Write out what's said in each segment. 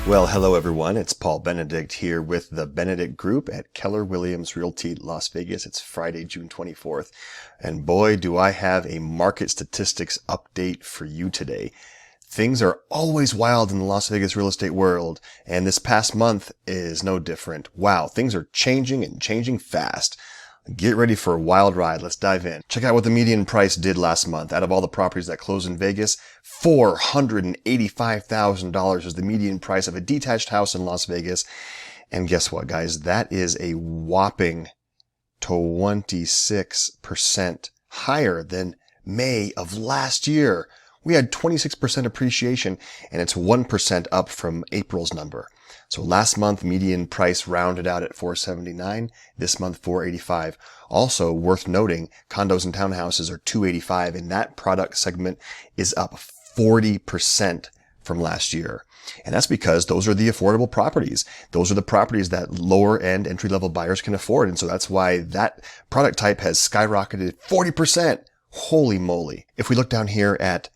Well, hello everyone. It's Paul Benedict here with the Benedict Group at Keller Williams Realty Las Vegas. It's Friday, June 24th. And boy, do I have a market statistics update for you today. Things are always wild in the Las Vegas real estate world, and this past month is no different. Wow, things are changing and changing fast. Get ready for a wild ride. Let's dive in. Check out what the median price did last month. Out of all the properties that closed in Vegas, $485,000 is the median price of a detached house in Las Vegas. And guess what, guys? That is a whopping 26% higher than May of last year. We had 26% appreciation, and it's 1% up from April's number. So last month, median price rounded out at $479. This month, $485. Also worth noting, condos and townhouses are $285, and that product segment is up 40% from last year. And that's because those are the affordable properties. Those are the properties that lower end entry-level buyers can afford. And so that's why that product type has skyrocketed 40%. Holy moly. If we look down here at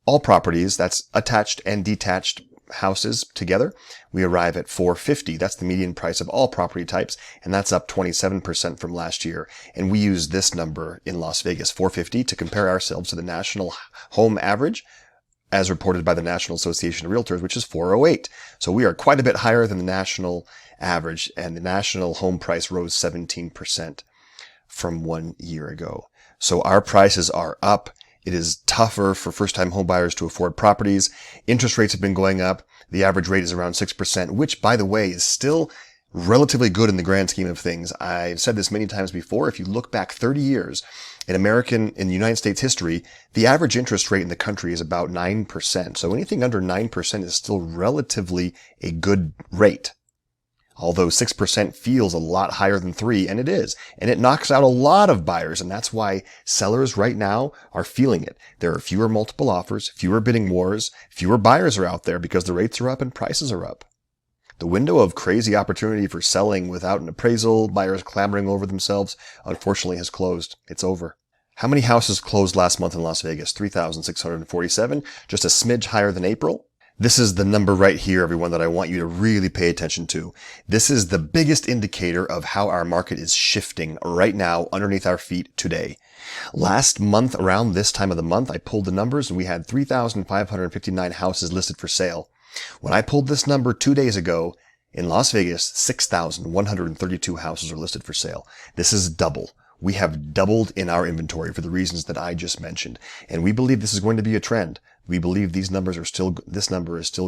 all properties, that's attached and detached houses together, we arrive at $450. That's the median price of all property types, and that's up 27% from last year. And we use this number in Las Vegas, $450, to compare ourselves to the national home average, as reported by the National Association of Realtors, which is $408. So we are quite a bit higher than the national average, and the national home price rose 17% from 1 year ago. So our prices are up. It is tougher for first-time home buyers to afford properties. Interest rates have been going up. The average rate is around 6%, which, by the way, is still relatively good in the grand scheme of things. I've said this many times before. If you look back 30 years in the United States history, the average interest rate in the country is about 9%. So anything under 9% is still relatively a good rate. Although 6% feels a lot higher than 3%, and it is. And it knocks out a lot of buyers, and that's why sellers right now are feeling it. There are fewer multiple offers, fewer bidding wars, fewer buyers are out there because the rates are up and prices are up. The window of crazy opportunity for selling without an appraisal, buyers clamoring over themselves, unfortunately has closed. It's over. How many houses closed last month in Las Vegas? 3,647, just a smidge higher than April. This is the number right here, everyone, that I want you to really pay attention to. This is the biggest indicator of how our market is shifting right now underneath our feet today. Last month, around this time of the month, I pulled the numbers and we had 3,559 houses listed for sale. When I pulled this number 2 days ago, in Las Vegas, 6,132 houses are listed for sale. This is double. We have doubled in our inventory for the reasons that I just mentioned. And we believe this is going to be a trend. We believe this number is still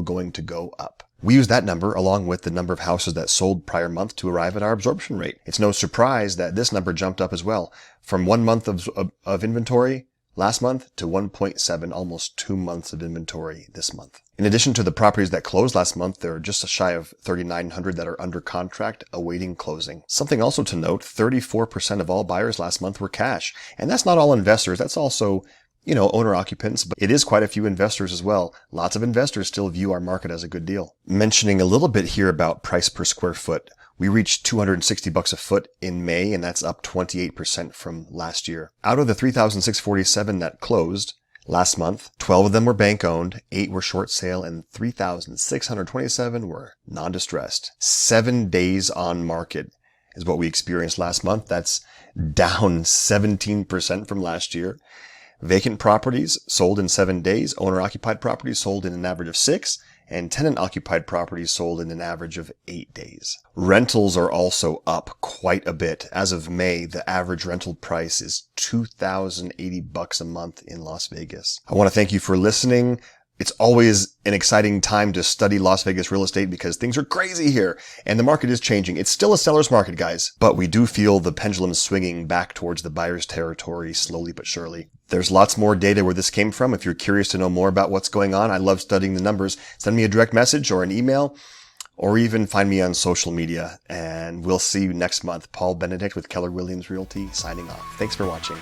going to go up. We use that number along with the number of houses that sold prior month to arrive at our absorption rate. It's no surprise that this number jumped up as well. From 1 month of inventory last month to 1.7, almost 2 months of inventory this month. In addition to the properties that closed last month, there are just shy of 3,900 that are under contract awaiting closing. Something also to note, 34% of all buyers last month were cash. And that's not all investors. That's also, owner-occupants, but it is quite a few investors as well. Lots of investors still view our market as a good deal. Mentioning a little bit here about price per square foot. We reached $260 a foot in May, and that's up 28% from last year. Out of the 3,647 that closed last month, 12 of them were bank-owned, 8 were short sale, and 3,627 were non-distressed. 7 days on market is what we experienced last month. That's down 17% from last year. Vacant properties sold in 7 days. Owner-occupied properties sold in an average of 6. And tenant-occupied properties sold in an average of 8 days. Rentals are also up quite a bit. As of May, the average rental price is $2,080 a month in Las Vegas. I want to thank you for listening. It's always an exciting time to study Las Vegas real estate because things are crazy here and the market is changing. It's still a seller's market, guys, but we do feel the pendulum swinging back towards the buyer's territory slowly but surely. There's lots more data where this came from. If you're curious to know more about what's going on, I love studying the numbers. Send me a direct message or an email or even find me on social media, and we'll see you next month. Paul Benedict with Keller Williams Realty signing off. Thanks for watching.